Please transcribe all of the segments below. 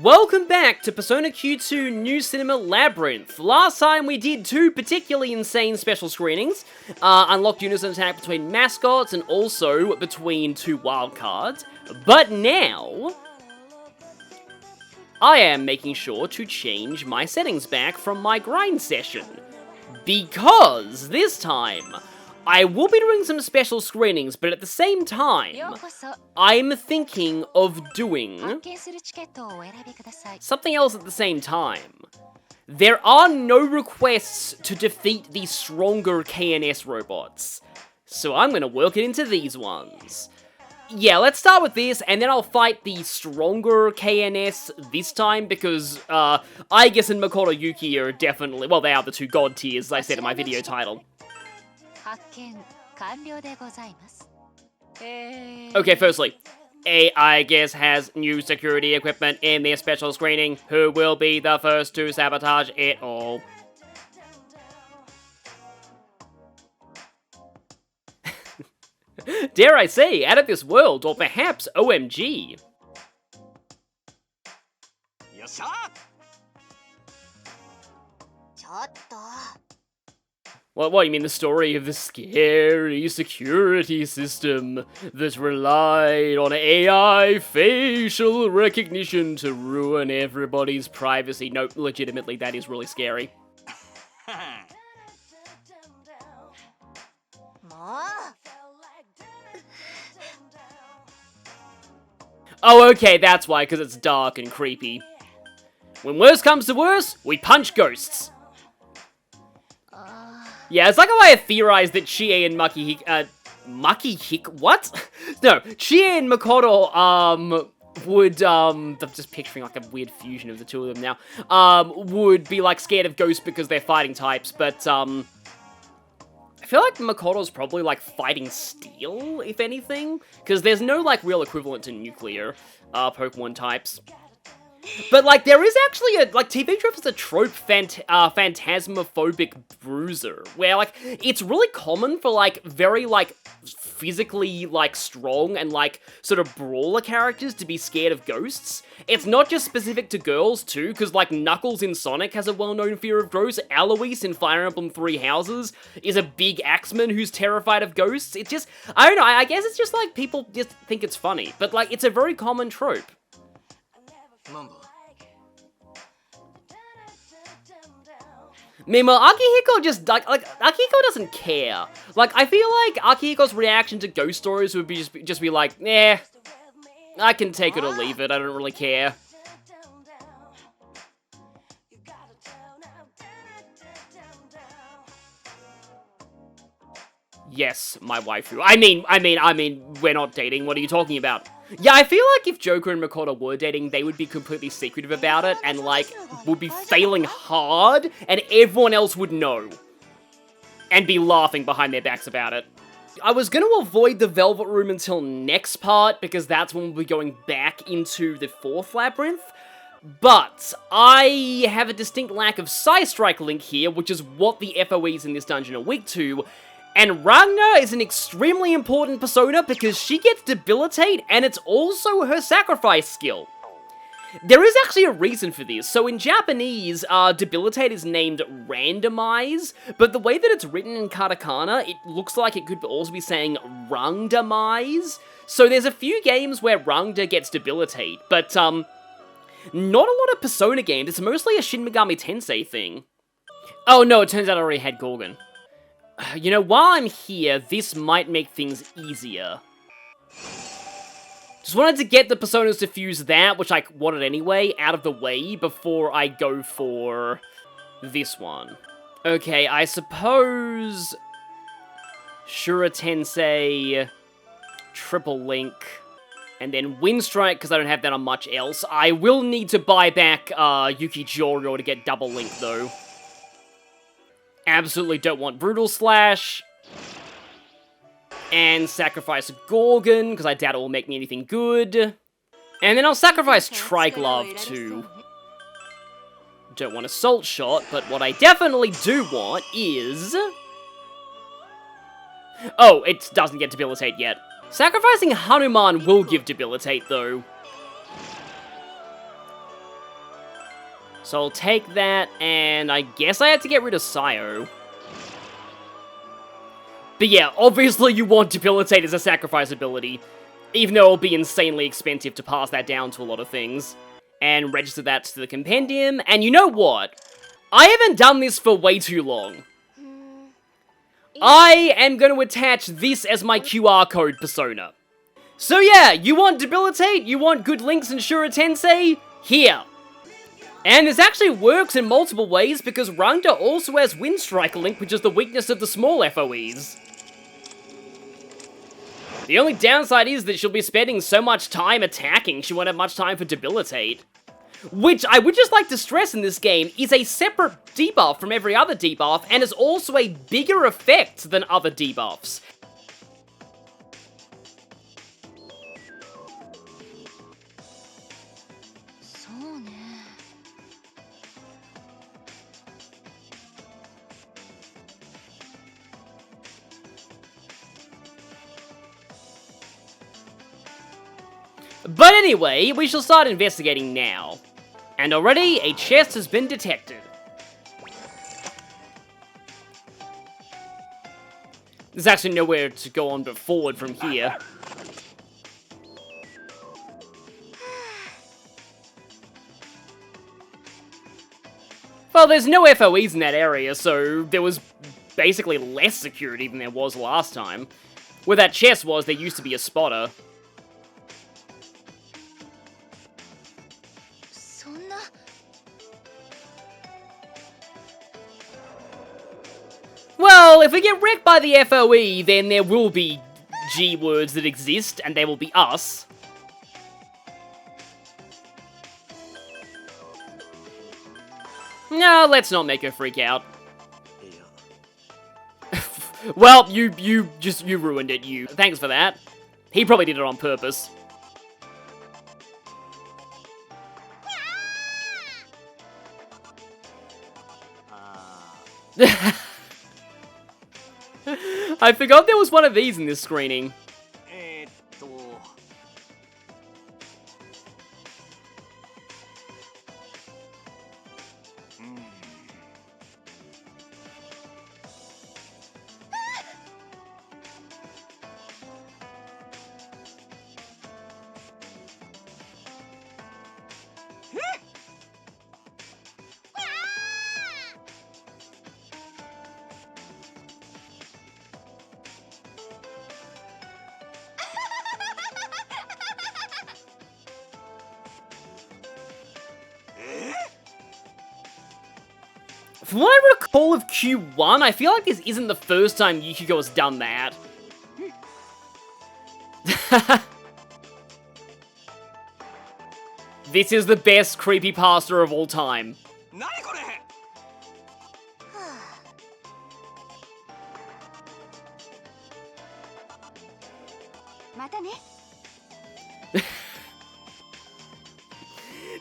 Welcome back to Persona Q2 New Cinema Labyrinth. Last time we did two particularly insane special screenings, unlocked unison attack between mascots and also between two wildcards, but now I am making sure to change my settings back from my grind session, because this time I will be doing some special screenings, but at the same time, I'm thinking of doing something else at the same time. There are no requests to defeat the stronger KNS robots, so I'm gonna work it into these ones. Yeah, let's start with this, and then I'll fight the stronger KNS this time, because A.I.G.I.S and Makoto Yuki are definitely, well, they are the two god tiers, as I said in my video title. Okay, firstly, A.I.G.I.S has new security equipment in their special screening. Who will be the first to sabotage it all? Dare I say, out of this world, or perhaps OMG. What, you mean the story of the scary security system that relied on AI facial recognition to ruin everybody's privacy? No, legitimately, that is really scary. Oh, okay, that's why, because it's dark and creepy. When worse comes to worse, we punch ghosts. Yeah, it's like how I theorized that Chie and what? No, Chie and Makoto, would, I'm just picturing like a weird fusion of the two of them now, would be like scared of ghosts because they're fighting types, but, I feel like Makoto's probably like fighting steel, if anything, because there's no like real equivalent to nuclear, Pokemon types. But, like, there is actually a, like, TV Trope is a trope phantasmophobic bruiser, where, like, it's really common for, like, very, like, physically, like, strong and, like, sort of brawler characters to be scared of ghosts. It's not just specific to girls, too, because, like, Knuckles in Sonic has a well-known fear of ghosts. Alois in Fire Emblem Three Houses is a big axeman who's terrified of ghosts. It's just, I don't know, I guess it's just, like, people just think it's funny, but, like, it's a very common trope. Meanwhile, Akihiko just, like, Akihiko doesn't care. Like, I feel like Akihiko's reaction to ghost stories would be just be like, nah, I can take it or leave it, I don't really care. Yes, my waifu. I mean, we're not dating, what are you talking about? Yeah, I feel like if Joker and Makoto were dating, they would be completely secretive about it, and, like, would be failing hard, and everyone else would know. And be laughing behind their backs about it. I was gonna avoid the Velvet Room until next part, because that's when we'll be going back into the fourth labyrinth. But I have a distinct lack of Psy-Strike Link here, which is what the F.O.Es in this dungeon are weak to. And Ragna is an extremely important persona because she gets Debilitate, and it's also her sacrifice skill. There is actually a reason for this. So in Japanese, Debilitate is named Randomize, but the way that it's written in katakana, it looks like it could also be saying Randomize. So there's a few games where Rangda gets Debilitate, but not a lot of Persona games. It's mostly a Shin Megami Tensei thing. Oh no, it turns out I already had Gorgon. You know, while I'm here, this might make things easier. Just wanted to get the Personas to fuse that, which I wanted anyway, out of the way before I go for this one. Okay, I suppose Shura Tensei, Triple Link, and then Windstrike, because I don't have that on much else. I will need to buy back Yuki Joryo to get Double Link, though. Absolutely don't want Brutal Slash. And sacrifice Gorgon, because I doubt it will make me anything good. And then I'll sacrifice Triglove, too. Don't want Assault Shot, but what I definitely do want is... Oh, it doesn't get Debilitate yet. Sacrificing Hanuman will give Debilitate, though. So I'll take that, and I guess I had to get rid of Sayo. But yeah, obviously you want Debilitate as a sacrifice ability, even though it'll be insanely expensive to pass that down to a lot of things. And register that to the compendium, and you know what? I haven't done this for way too long. I am going to attach this as my QR code persona. So yeah, you want Debilitate, you want good links in Shura Tensei? Here. And this actually works in multiple ways because Rangda also has Wind Strike Link, which is the weakness of the small F.O.Es. The only downside is that she'll be spending so much time attacking, she won't have much time for Debilitate. Which, I would just like to stress in this game, is a separate debuff from every other debuff, and is also a bigger effect than other debuffs. But anyway, we shall start investigating now. And already, a chest has been detected. There's actually nowhere to go on but forward from here. Well, there's no F.O.Es in that area, so there was basically less security than there was last time. Where that chest was, there used to be a spotter. Well, if we get wrecked by the F.O.E, then there will be G-words that exist, and they will be us. No, let's not make her freak out. Well, you ruined it, you. Thanks for that. He probably did it on purpose. I forgot there was one of these in this screening. From what I recall of Q1, I feel like this isn't the first time Yukiko has done that. This is the best creepypasta of all time.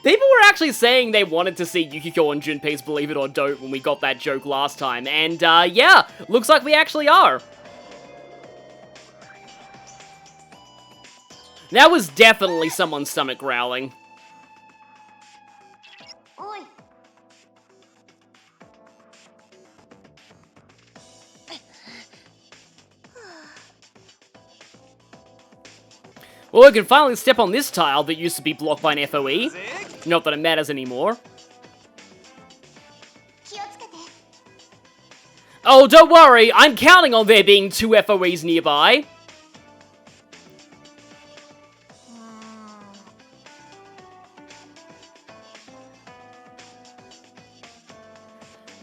People were actually saying they wanted to see Yukiko and Junpei's Believe It or Don't when we got that joke last time, and yeah, looks like we actually are. That was definitely someone's stomach growling. Well, we can finally step on this tile that used to be blocked by an F.O.E. Not that it matters anymore. Oh, don't worry, I'm counting on there being 2 F.O.Es nearby.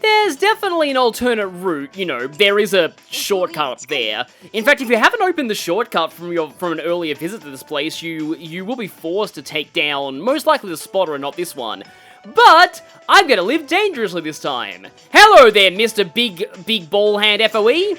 There's definitely an alternate route, you know, there is a shortcut up there. In fact, if you haven't opened the shortcut from an earlier visit to this place, you will be forced to take down, most likely the spotter and not this one. But, I'm gonna live dangerously this time. Hello there, Mr. Big Ball Hand F.O.E.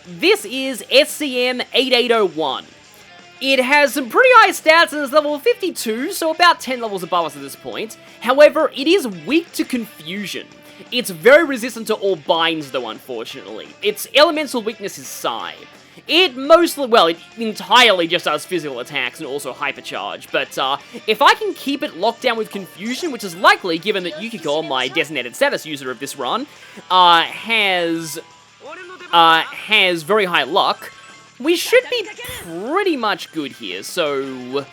This is SCM-8801. It has some pretty high stats and is level 52, so about 10 levels above us at this point. However, it is weak to confusion. It's very resistant to all binds, though, unfortunately. Its elemental weakness is Psi. It mostly, well, it entirely just does physical attacks and also hypercharge, but if I can keep it locked down with confusion, which is likely given that Yukiko, my designated status user of this run, has very high luck, we should be pretty much good here. So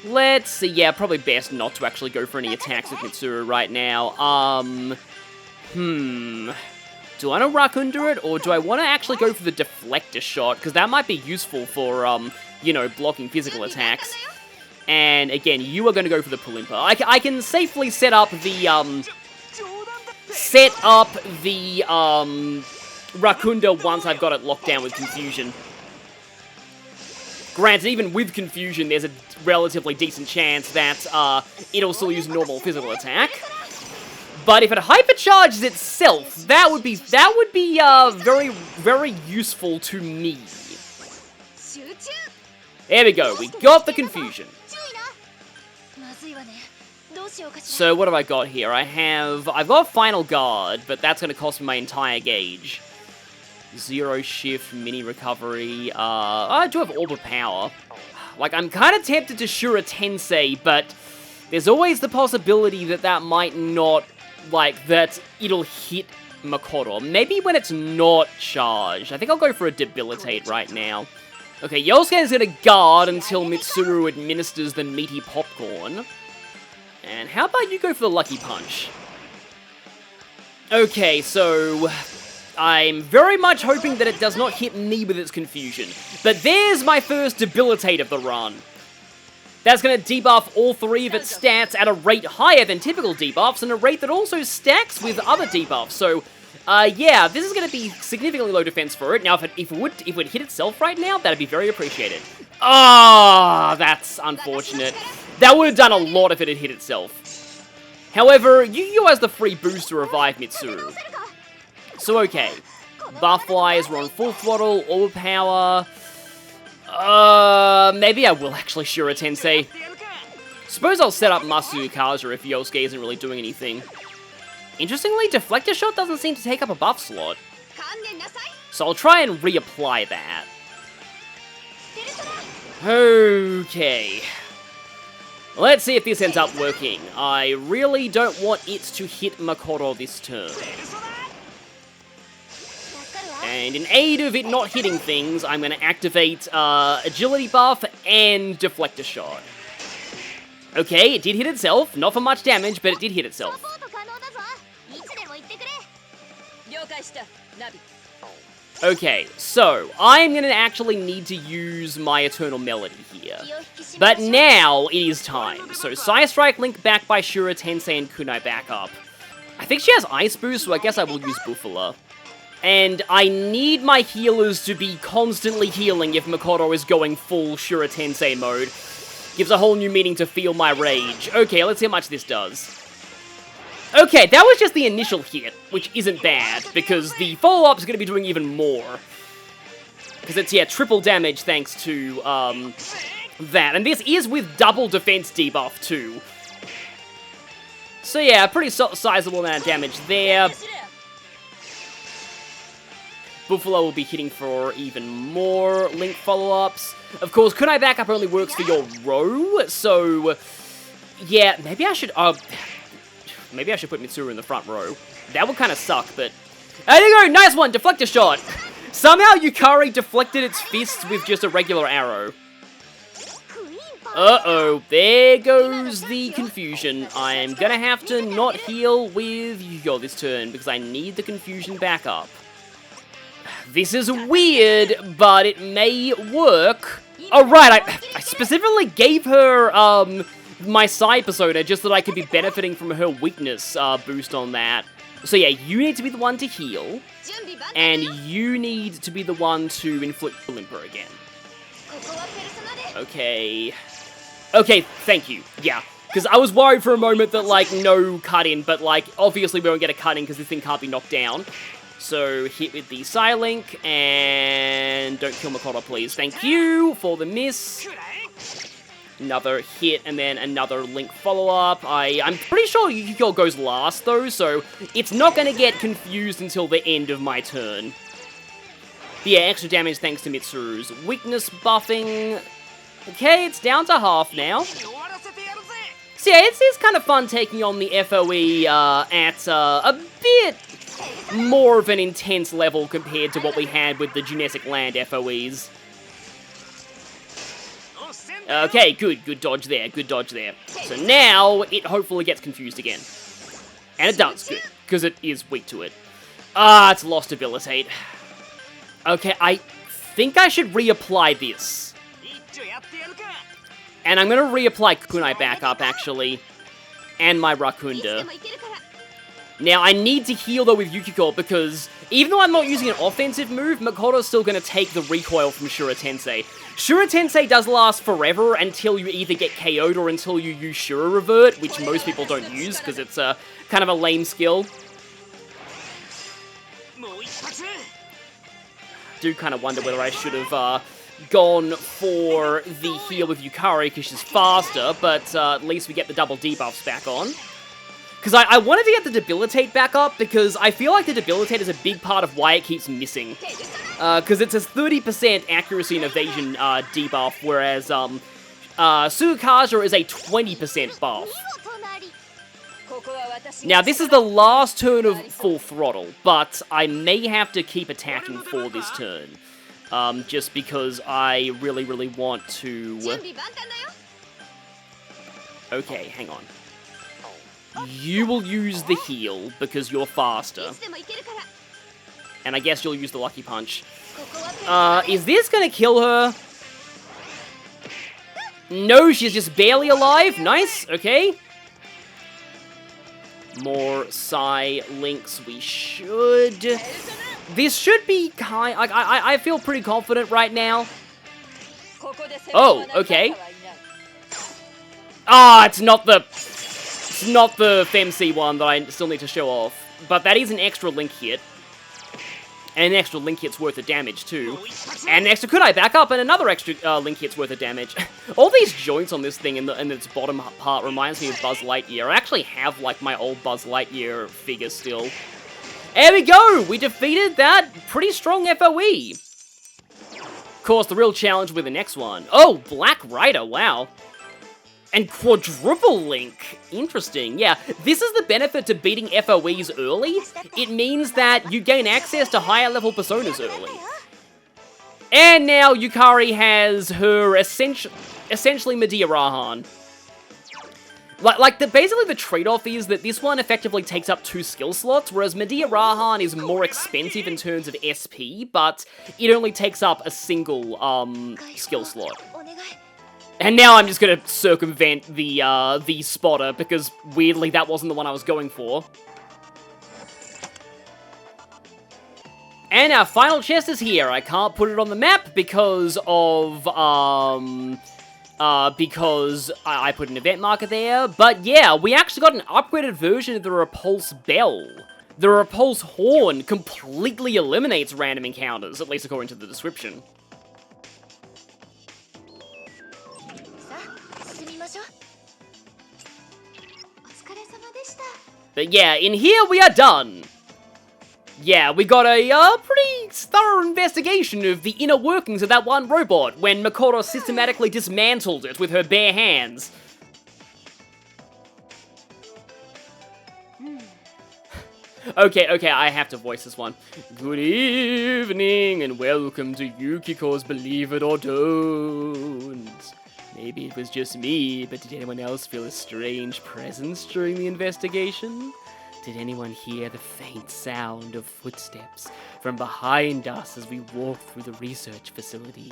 let's see. Yeah, probably best not to actually go for any attacks with Mitsuru right now. Do I want to rock under it, or do I want to actually go for the deflector shot? Because that might be useful for, you know, blocking physical attacks. And again, you are going to go for the Pulimpa. I can safely set up the Rakunda once I've got it locked down with confusion. Granted, even with confusion, there's a relatively decent chance that it'll still use normal physical attack. But if it hypercharges itself, that would be very, very useful to me. There we go. We got the confusion. So what have I got here? I've got Final Guard, but that's going to cost me my entire gauge. Zero Shift, Mini Recovery, I do have Orb of Power. Like, I'm kind of tempted to Shura Tensei, but there's always the possibility that that might not, like, that it'll hit Makoto. Maybe when it's not charged. I think I'll go for a Debilitate right now. Okay, Yosuke is gonna guard until Mitsuru administers the meaty popcorn. And how about you go for the Lucky Punch? Okay, so I'm very much hoping that it does not hit me with its confusion. But there's my first Debilitate of the run. That's going to debuff all three of its stats at a rate higher than typical debuffs, and a rate that also stacks with other debuffs. So, yeah, this is going to be significantly low defense for it. Now, if it would hit itself right now, that'd be very appreciated. Ah, that's unfortunate. That would have done a lot if it had hit itself. However, Yu-Gi-Oh has the free boost to revive Mitsuru. So, okay. Buff-wise, we're on full throttle, overpower. Maybe I will actually Shura Tensei. Suppose I'll set up Masu Kaza if Yosuke isn't really doing anything. Interestingly, Deflector Shot doesn't seem to take up a buff slot. So I'll try and reapply that. Okay. Let's see if this ends up working. I really don't want it to hit Makoto this turn. And in aid of it not hitting things, I'm going to activate Agility buff and Deflector Shot. Okay, it did hit itself. Not for much damage, but it did hit itself. Okay, so I'm going to actually need to use my Eternal Melody here. But now it is time. So Psy Strike, Link back by Shura Tensei, and Kunai back up. I think she has Ice Boost, so I guess I will use Buffalo. And I need my healers to be constantly healing if Makoto is going full Shura Tensei mode. Gives a whole new meaning to Feel My Rage. Okay, let's see how much this does. Okay, that was just the initial hit, which isn't bad, because the follow-up is going to be doing even more. Because it's, yeah, triple damage thanks to, that. And this is with double defense debuff, too. So yeah, pretty sizable amount of damage there. Buffalo will be hitting for even more Link follow-ups. Of course, Kunai backup only works for your row, so yeah, maybe I should put Mitsuru in the front row. That would kind of suck, but there you go, nice one, Deflector Shot. Somehow Yukari deflected its fists with just a regular arrow. Uh-oh, there goes the confusion. I'm gonna have to not heal with Yu-Gi-Oh this turn because I need the confusion back up. This is weird, but it may work. Oh, right, I specifically gave her, my Psy Persona just so that I could be benefiting from her weakness, boost on that. So yeah, you need to be the one to heal, and you need to be the one to inflict Limper again. Okay. Okay, thank you. Yeah. Because I was worried for a moment that, like, no cut-in, but, like, obviously we won't get a cut-in because this thing can't be knocked down. So hit with the Psylink, and don't kill Makoto, please. Thank you for the miss. Another hit, and then another Link follow-up. I'm pretty sure Yukiko goes last, though, so it's not going to get confused until the end of my turn. But yeah, extra damage thanks to Mitsuru's weakness buffing. Okay, it's down to half now. So yeah, it's kind of fun taking on the F.O.E. At a bit more of an intense level compared to what we had with the Genetic Land F.O.Es. Okay, good dodge there, good dodge there. So now, it hopefully gets confused again. And it does, good, because it is weak to it. Ah, it's lost Debilitate. Okay, I think I should reapply this. And I'm gonna reapply Kunai back up, actually. And my Rakunda. Now, I need to heal, though, with Yukiko, because even though I'm not using an offensive move, Makoto's still going to take the recoil from Shura Tensei. Shura Tensei does last forever until you either get KO'd or until you use Shura Revert, which most people don't use, because it's a kind of a lame skill. Do kind of wonder whether I should have gone for the heal with Yukari, because she's faster, but at least we get the double debuffs back on. Because I wanted to get the Debilitate back up, because I feel like the Debilitate is a big part of why it keeps missing. Because it's a 30% accuracy and evasion debuff, whereas Suikaja is a 20% buff. Now, this is the last turn of Full Throttle, but I may have to keep attacking for this turn. Just because I really want to... Okay, hang on. You will use the heal, because you're faster. And I guess you'll use the Lucky Punch. Is this gonna kill her? No, she's just barely alive. Nice, okay. More Psy Links we should. This should be kind... I feel pretty confident right now. Oh, okay. Ah, it's not the FemC one that I still need to show off. But that is an extra Link hit. And an extra Link hit's worth of damage, too. And an extra Kunai back up, and another extra Link hit's worth of damage. All these joints on this thing in its bottom part reminds me of Buzz Lightyear. I actually have, like, my old Buzz Lightyear figure still. There we go! We defeated that pretty strong F.O.E. Of course, the real challenge with the next one. Oh, Black Rider, wow. And Quadruple Link. Interesting. Yeah, this is the benefit to beating F.O.Es early. It means that you gain access to higher level personas early. And now Yukari has her essentially Medea Rahan. Basically the trade-off is that this one effectively takes up 2 skill slots, whereas Medea Rahan is more expensive in terms of SP, but it only takes up a single skill slot. And now I'm just gonna circumvent the spotter, because weirdly that wasn't the one I was going for. And our final chest is here. I can't put it on the map because of, because I put an event marker there. But yeah, we actually got an upgraded version of the Repulse Bell. The Repulse Horn completely eliminates random encounters, at least according to the description. But yeah, in here we are done. Yeah, we got a pretty thorough investigation of the inner workings of that one robot when Makoto systematically dismantled it with her bare hands. Okay, I have to voice this one. Good evening and welcome to Yukiko's Believe It or Don't. Maybe it was just me, but did anyone else feel a strange presence during the investigation? Did anyone hear the faint sound of footsteps from behind us as we walked through the research facility?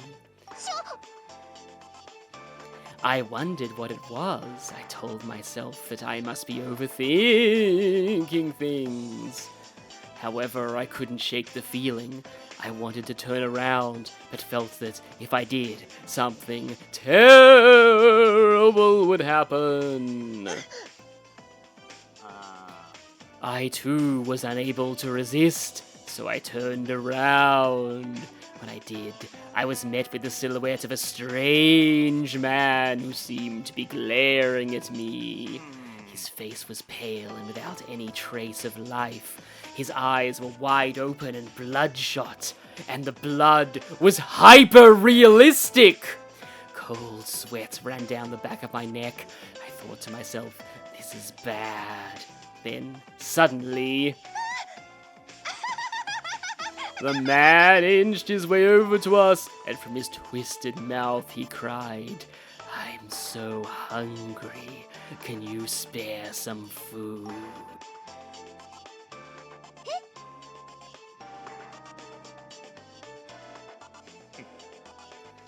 I wondered what it was. I told myself that I must be overthinking things. However, I couldn't shake the feeling. I wanted to turn around, but felt that if I did, something terrible would happen. I too was unable to resist, So I turned around. When I did, I was met with the silhouette of a strange man who seemed to be glaring at me. His face was pale and without any trace of life. His eyes were wide open and bloodshot, and the blood was hyper-realistic. Cold sweat ran down the back of my neck. I thought to myself, this is bad. Then, suddenly, the man inched his way over to us, and from his twisted mouth he cried, "I'm so hungry. Can you spare some food?"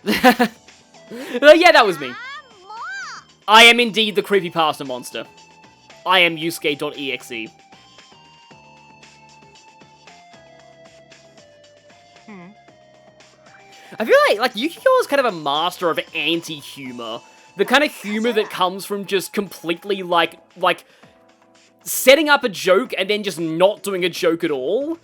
Yeah, that was me. I am indeed the creepypasta monster. I am Yusuke.exe. I feel like Yukiko is kind of a master of anti-humor. The kind of humor that comes from just completely, like, setting up a joke and then just not doing a joke at all.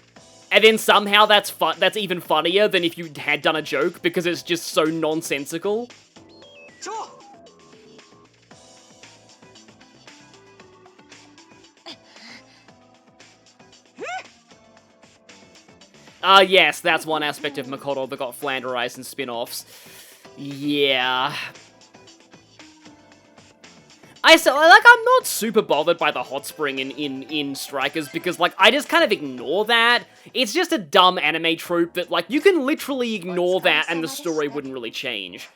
And then somehow that's even funnier than if you had done a joke, because it's just so nonsensical. Yes, that's one aspect of Makoto that got flanderized in spin-offs. Yeah. I'm not super bothered by the hot spring in Strikers, because, like, I just kind of ignore that. It's just a dumb anime trope that, like, you can literally ignore that and the story wouldn't really change.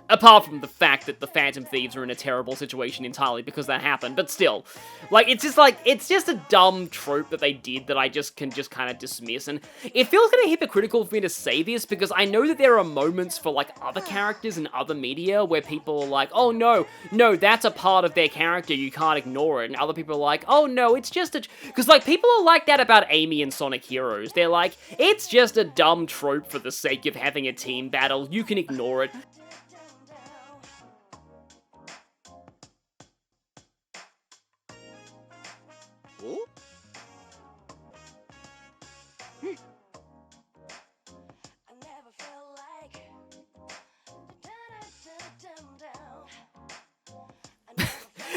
Apart from the fact that the Phantom Thieves are in a terrible situation entirely because that happened, but still. Like, it's just a dumb trope that they did that I can kind of dismiss, and it feels kind of hypocritical for me to say this, because I know that there are moments for, like, other characters in other media where people are like, oh no, that's a part of their character, you can't ignore it, and other people are like, oh no, it's just a... Because, like, people are like that about Amy and Sonic Heroes. They're like, it's just a dumb trope for the sake of having a team battle, you can ignore it.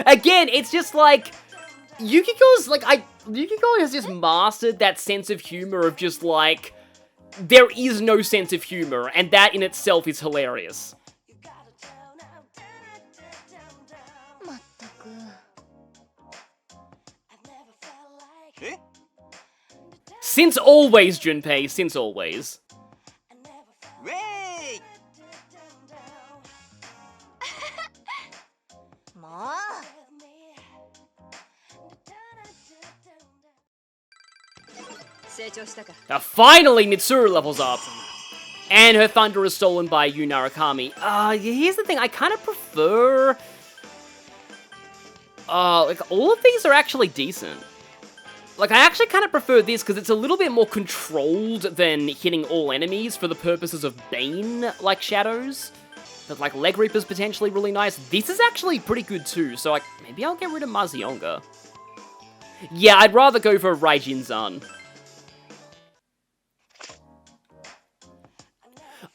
Again, it's just like, Yukiko has just mastered that sense of humor of just like, there is no sense of humor, and that in itself is hilarious. Since always, Junpei, since always. Finally, Mitsuru levels up. And her thunder is stolen by Yu Narakami. Here's the thing, I kind of prefer... like, all of these are actually decent. Like, I actually kind of prefer this because it's a little bit more controlled than hitting all enemies for the purposes of Bane-like shadows. But, like, Leg Reaper's potentially really nice. This is actually pretty good too, so, like, maybe I'll get rid of Mazionga. Yeah, I'd rather go for Raijin-zan.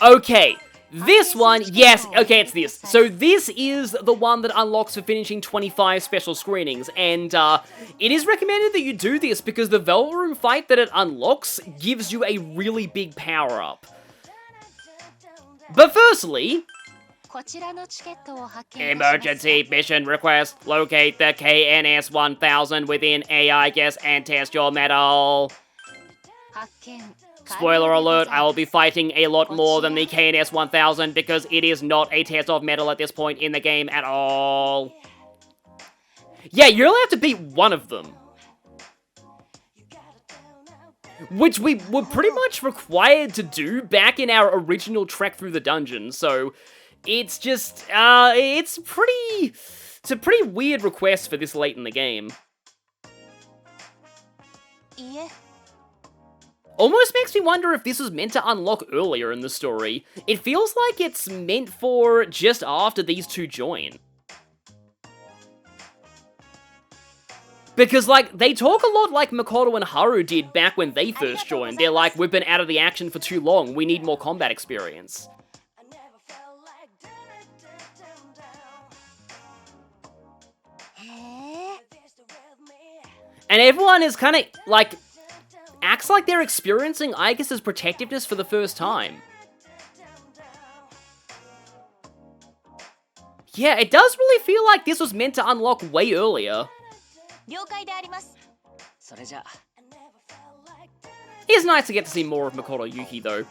Okay, this one, yes, okay, it's this. So this is the one that unlocks for finishing 25 special screenings, and it is recommended that you do this because the Velvet Room fight that it unlocks gives you a really big power-up. But firstly... Emergency mission request. Locate the KNS-1000 within A.I.G.I.S and test your metal. Spoiler alert, I will be fighting a lot more than the KNS-1000 because it is not a test of metal at this point in the game at all. Yeah, you only have to beat one of them. Which we were pretty much required to do back in our original trek through the dungeon, so it's just, it's a pretty weird request for this late in the game. Yeah. Almost makes me wonder if this was meant to unlock earlier in the story. It feels like it's meant for just after these two join. Because, like, they talk a lot like Makoto and Haru did back when they first joined. They're like, we've been out of the action for too long, we need more combat experience. And everyone is kind of, like, acts like they're experiencing A.I.G.I.S.'s protectiveness for the first time. Yeah, it does really feel like this was meant to unlock way earlier. It's nice to get to see more of Makoto Yuki, though.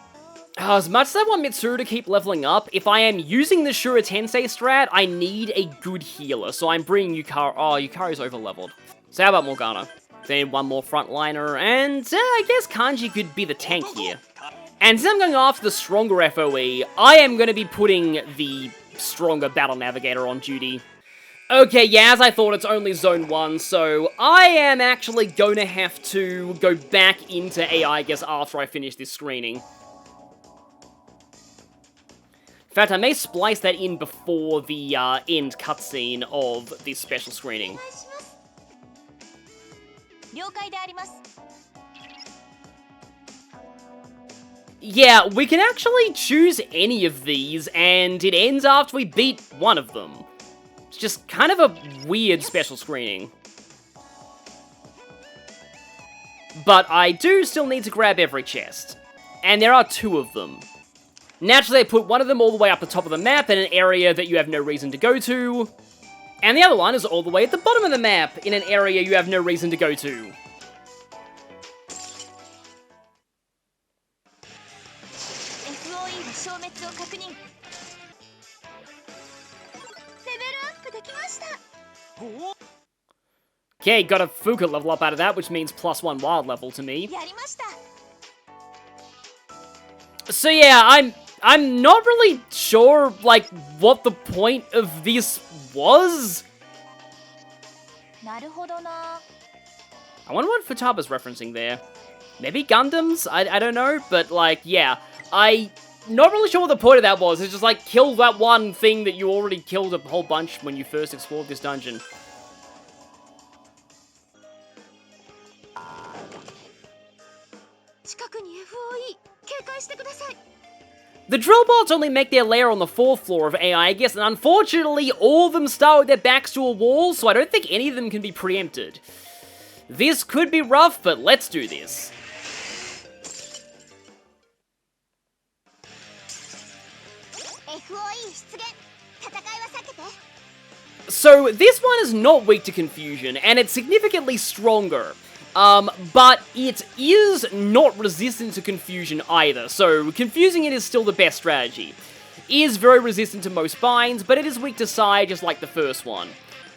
As much as I want Mitsuru to keep leveling up, if I am using the Shura Tensei strat, I need a good healer, so I'm bringing Yukari. Oh, Yukari's over-leveled. So how about Morgana? Then one more frontliner, and I guess Kanji could be the tank here. And since I'm going after the stronger F.O.E, I am going to be putting the stronger Battle Navigator on duty. Okay, yeah, as I thought, it's only Zone 1, so I am actually going to have to go back into A.I.G.I.S. after I finish this screening. In fact, I may splice that in before the end cutscene of this special screening. Yeah, we can actually choose any of these, and it ends after we beat one of them. It's just kind of a weird special screening. But I do still need to grab every chest. And there are 2 of them. Naturally, I put one of them all the way up the top of the map in an area that you have no reason to go to. And the other one is all the way at the bottom of the map in an area you have no reason to go to. Okay, got a Fuka level up out of that, which means +1 wild level to me. So yeah, I'm not really sure, like, what the point of this was. I wonder what Futaba's referencing there. Maybe Gundams? I don't know, but, like, yeah. I'm not really sure what the point of that was. It's just, like, kill that one thing that you already killed a whole bunch when you first explored this dungeon. The drill bots only make their lair on the 4th floor of A.I.G.I.S, and unfortunately, all of them start with their backs to a wall, so I don't think any of them can be preempted. This could be rough, but let's do this. So, this one is not weak to confusion, and it's significantly stronger. But it is not resistant to confusion either, so confusing it is still the best strategy. It is very resistant to most binds, but it is weak to Psy, just like the first one.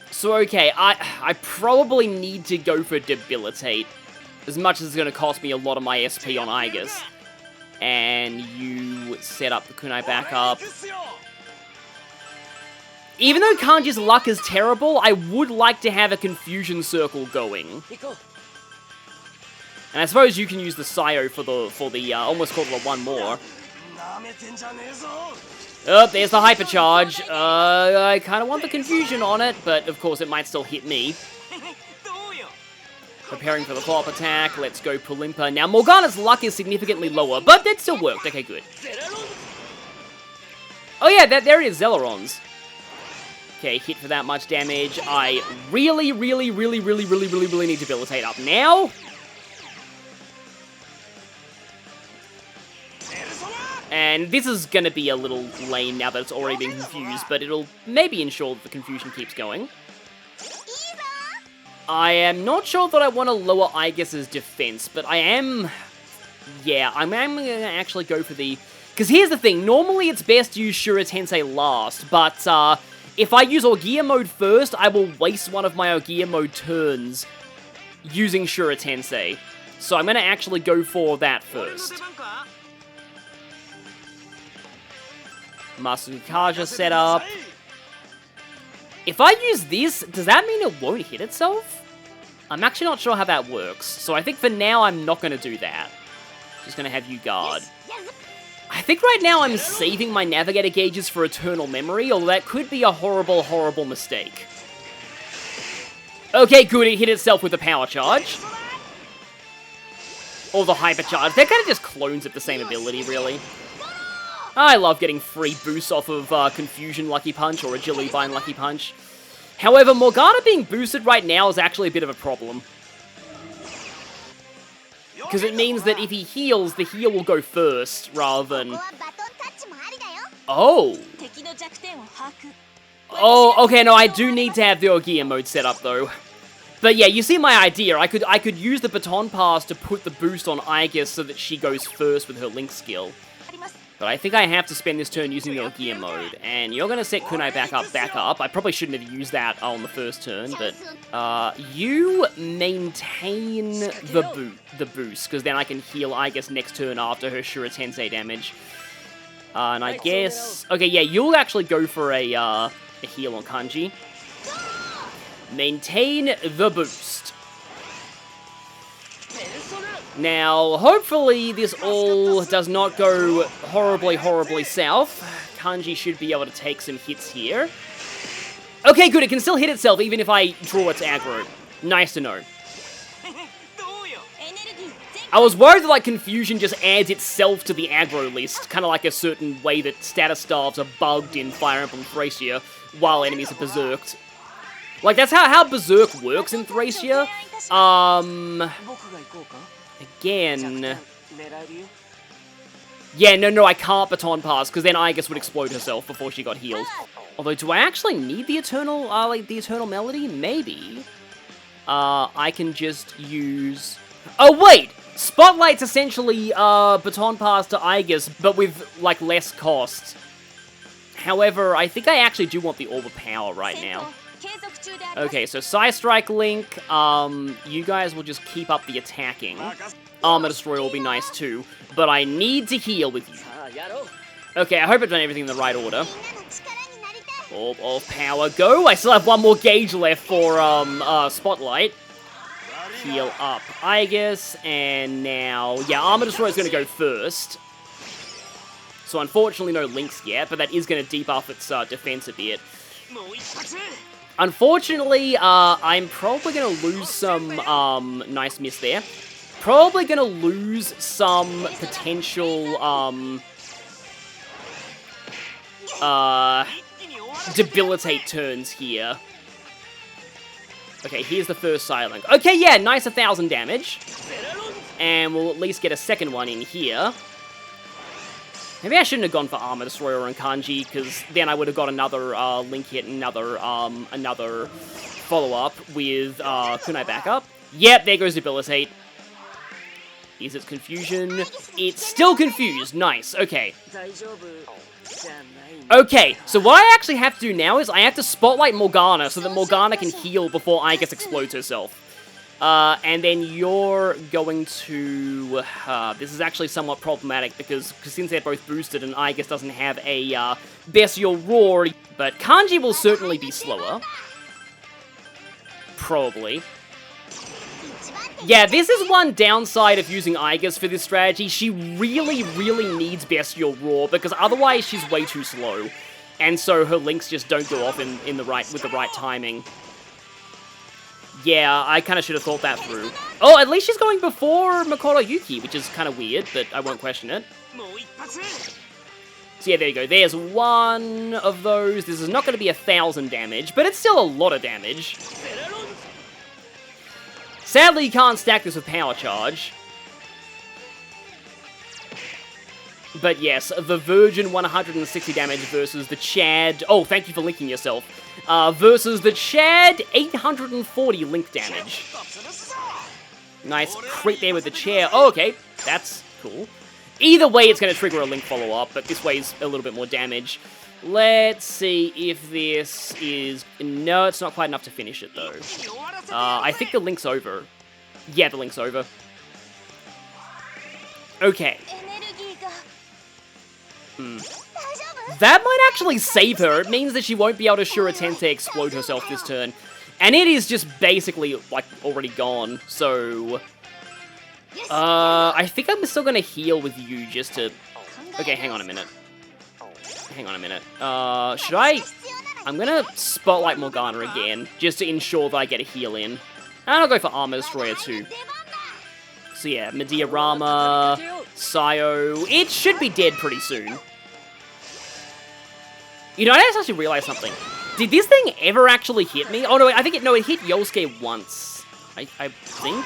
So okay, I probably need to go for Debilitate, as much as it's going to cost me a lot of my SP on A.I.G.I.S. And you set up the kunai back up. Even though Kanji's luck is terrible, I would like to have a confusion circle going. And I suppose you can use the Sio for the almost called one more. Oh, there's the hypercharge. I kind of want the confusion on it, but of course it might still hit me. Preparing for the follow-up attack. Let's go Pulimpa. Now, Morgana's luck is significantly lower, but that still worked. Okay, good. Oh yeah, there it is, Zellerons. Okay, hit for that much damage. I really need to Debilitate up now. And this is going to be a little lame now that it's already been confused, but it'll maybe ensure that the confusion keeps going. I am not sure that I want to lower A.I.G.I.S.'s defense, but I am... Yeah, I'm going to actually go for the... Because here's the thing, normally it's best to use Shura Tensei last, but if I use Ogiya mode first, I will waste one of my Ogiya mode turns using Shura Tensei. So I'm going to actually go for that first. Masukaja setup. If I use this, does that mean it won't hit itself? I'm actually not sure how that works, so I think for now I'm not going to do that. Just going to have you guard. I think right now I'm saving my Navigator gauges for Eternal Memory, although that could be a horrible mistake. Okay, good, it hit itself with the power charge. Or the hyper charge. They're kind of just clones of the same ability, really. I love getting free boosts off of Confusion Lucky Punch or Agility Bind Lucky Punch. However, Morgana being boosted right now is actually a bit of a problem. Because it means that if he heals, the heal will go first, rather than... Oh! Oh, okay, no, I do need to have the Ogia mode set up, though. But yeah, you see my idea. I could use the Baton Pass to put the boost on A.I.G.I.S so that she goes first with her Link skill. But I think I have to spend this turn using the Ogia mode. And you're going to set Kunai back up. I probably shouldn't have used that on the first turn, but... you maintain the boost, because then I can heal A.I.G.I.S next turn after her Shura Tensei damage. And I guess... Okay, yeah, you'll actually go for a heal on Kanji. Maintain the boost. Now, hopefully this all does not go horribly south. Kanji should be able to take some hits here. Okay, good, it can still hit itself even if I draw its aggro. Nice to know. I was worried that, like, Confusion just adds itself to the aggro list, kind of like a certain way that status staves are bugged in Fire Emblem Thracia, while enemies are berserked. Like, that's how Berserk works in Thracia. Again... Yeah, no, I can't Baton Pass, because then A.I.G.I.S would explode herself before she got healed. Although, do I actually need the Eternal, the Eternal Melody? Maybe. I can just use... Oh, wait! Spotlight's essentially, Baton Pass to A.I.G.I.S, but with, like, less cost. However, I think I actually do want the Orb of Power right now. Okay, so Side Strike Link, you guys will just keep up the attacking. Armor Destroyer will be nice too, but I need to heal with you. Okay, I hope I've done everything in the right order. Orb of Power, go! I still have one more gauge left for, Spotlight. Heal up A.I.G.I.S, and now, yeah, Armor Destroyer's gonna go first. So unfortunately no links yet, but that is gonna debuff its, defense a bit. Unfortunately, I'm probably gonna lose some, nice miss there. Probably gonna lose some potential, Debilitate turns here. Okay, here's the first Silent. Okay, yeah, nice 1,000 damage. And we'll at least get a second one in here. Maybe I shouldn't have gone for Armor Destroyer and Kanji, because then I would have got another Link hit and another follow-up with Kunai backup. Yep, there goes Debilitate. Is it Confusion? It's still confused. Nice, okay. Okay, so what I actually have to do now is I have to Spotlight Morgana so that Morgana can heal before A.I.G.I.S explodes herself. And then you're going to... this is actually somewhat problematic because since they're both boosted and A.I.G.I.S doesn't have a Bestial Roar, but Kanji will certainly be slower. Probably. Yeah, this is one downside of using A.I.G.I.S for this strategy. She really needs Bestial Roar because otherwise she's way too slow. And so her links just don't go off with the right timing. Yeah, I kind of should have thought that through. Oh, at least she's going before Makoto Yuki, which is kind of weird, but I won't question it. So yeah, there you go. There's one of those. This is not going to be 1,000 damage, but it's still a lot of damage. Sadly, you can't stack this with Power Charge. But yes, the Virgin 160 damage versus the Chad... Oh, thank you for linking yourself. Versus the Chad 840 link damage. Nice crit there with the chair. Oh, okay. That's cool. Either way, it's going to trigger a link follow-up, but this way's a little bit more damage. Let's see if this is... No, it's not quite enough to finish it, though. I think the link's over. Yeah, the link's over. Okay. That might actually save her. It means that she won't be able to Shura Tensei explode herself this turn. And it is just basically, like, already gone, so... I think I'm still gonna heal with you just to... Okay, hang on a minute. Should I... I'm gonna Spotlight Morgana again, just to ensure that I get a heal in. And I'll go for Armor Destroyer too. So yeah, Mediarama, Sayo, it should be dead pretty soon. You know, I just actually realized something. Did this thing ever actually hit me? Oh no, I think it hit Yosuke once. I think?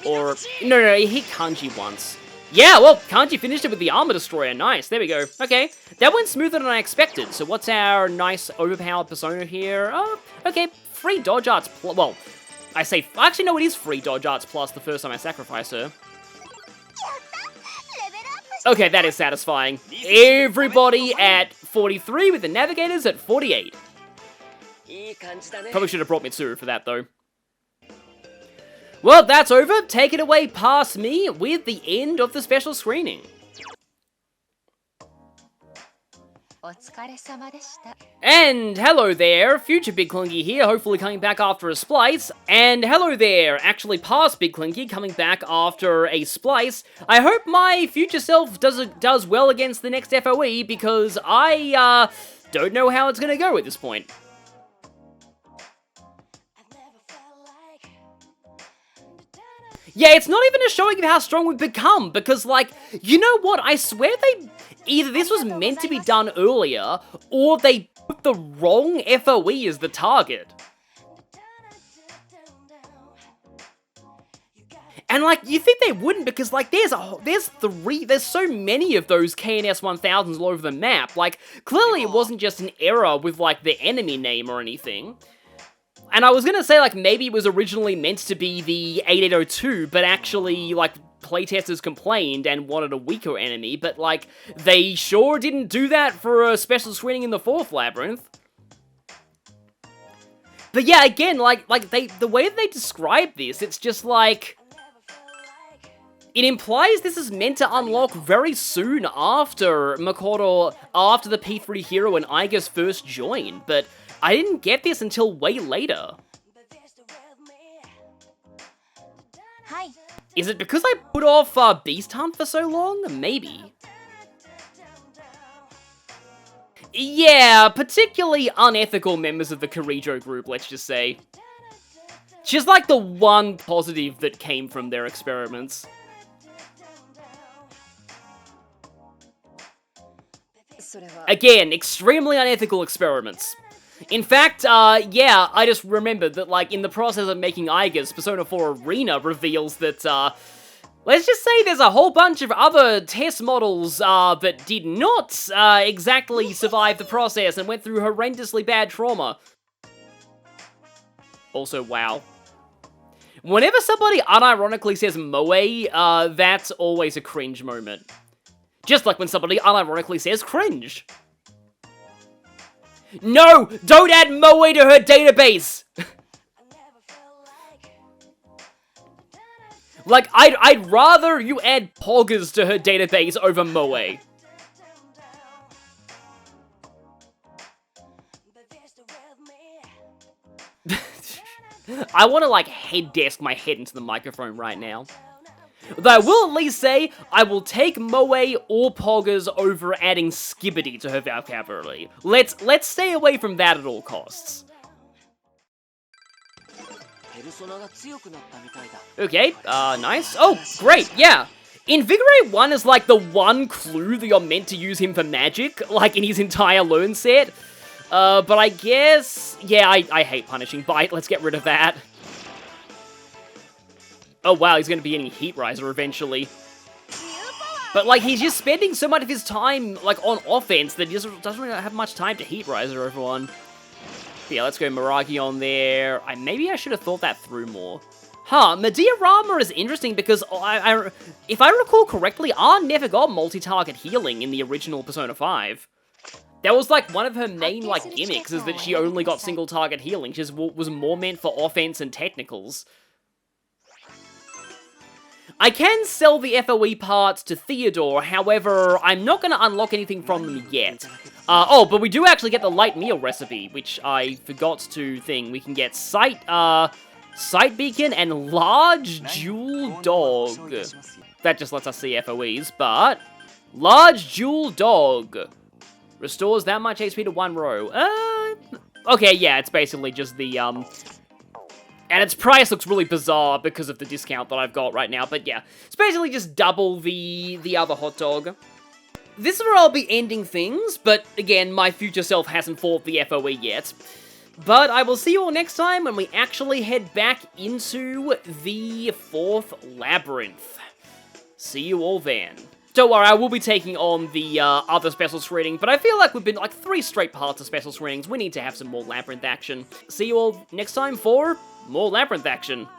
Or, no, it hit Kanji once. Yeah, well, Kanji finished it with the Armor Destroyer. Nice, there we go. Okay, that went smoother than I expected. So what's our nice overpowered persona here? Oh, okay, free dodge arts. Well, actually, no, it is free dodge arts plus the first time I sacrifice her. Okay, that is satisfying. Everybody at 43 with the Navigators at 48. Probably should have brought Mitsuru for that, though. Well, that's over. Take it away past me with the end of the special screening. And hello there, future Big Clinky here, hopefully coming back after a splice. And hello there, actually past Big Clinky, coming back after a splice. I hope my future self does well against the next F.O.E, because I, don't know how it's gonna go at this point. Yeah, it's not even a showing of how strong we've become, because, like, you know what? I swear either this was meant to be done earlier, or they put the wrong F.O.E as the target. And, like, you think they wouldn't, because, like, there's so many of those KNS 1000s all over the map. Like, clearly it wasn't just an error with, like, the enemy name or anything. And I was gonna say, like, maybe it was originally meant to be the 8802, but actually, like, playtesters complained and wanted a weaker enemy, but, like, they sure didn't do that for a special screening in the 4th Labyrinth. But yeah, again, the way that they describe this, it's just like... It implies this is meant to unlock very soon after after the P3 hero and A.I.G.I.S first joined, but... I didn't get this until way later. Hi. Is it because I put off Beast Hunt for so long? Maybe. Yeah, particularly unethical members of the Kirijo group, let's just say. Just like the one positive that came from their experiments. Again, extremely unethical experiments. In fact, yeah, I just remembered that, like, in the process of making A.I.G.I.S, Persona 4 Arena reveals that, let's just say there's a whole bunch of other test models, that did not, exactly survive the process and went through horrendously bad trauma. Also, wow. Whenever somebody unironically says moe, that's always a cringe moment. Just like when somebody unironically says cringe. No! Don't add moe to her database! Like, I'd rather you add poggers to her database over moe. I want to, like, head desk my head into the microphone right now. Though I will at least say, I will take moe or poggers over adding skibbity to her vocabulary. Let's stay away from that at all costs. Okay, nice. Oh, great, yeah. Invigorate 1 is like the one clue that you're meant to use him for magic, like in his entire learn set. But I guess, yeah, I hate punishing bite, let's get rid of that. Oh wow, he's gonna be getting Heat Riser eventually. But like, he's just spending so much of his time, like, on offense that he doesn't really have much time to Heat Riser everyone. Yeah, let's go Miragi on there. Maybe I should have thought that through more. Huh, Mediarama is interesting because if I recall correctly, R never got multi-target healing in the original Persona 5. That was like one of her main like gimmicks, is that she only got single-target healing. She just was more meant for offense and technicals. I can sell the F.O.E parts to Theodore, however, I'm not going to unlock anything from them yet. Oh, but we do actually get the light meal recipe, which I forgot to thing. We can get Sight Beacon and Large Jewel Dog. That just lets us see F.O.Es, but... Large Jewel Dog. Restores that much HP to one row. Okay, yeah, it's basically just the, And its price looks really bizarre because of the discount that I've got right now, but yeah. It's basically just double the other hot dog. This is where I'll be ending things, but again, my future self hasn't fought the F.O.E. yet. But I will see you all next time when we actually head back into the 4th labyrinth. See you all then. Don't worry, I will be taking on the other special screening, but I feel like we've been like 3 straight parts of special screenings. We need to have some more labyrinth action. See you all next time for more labyrinth action.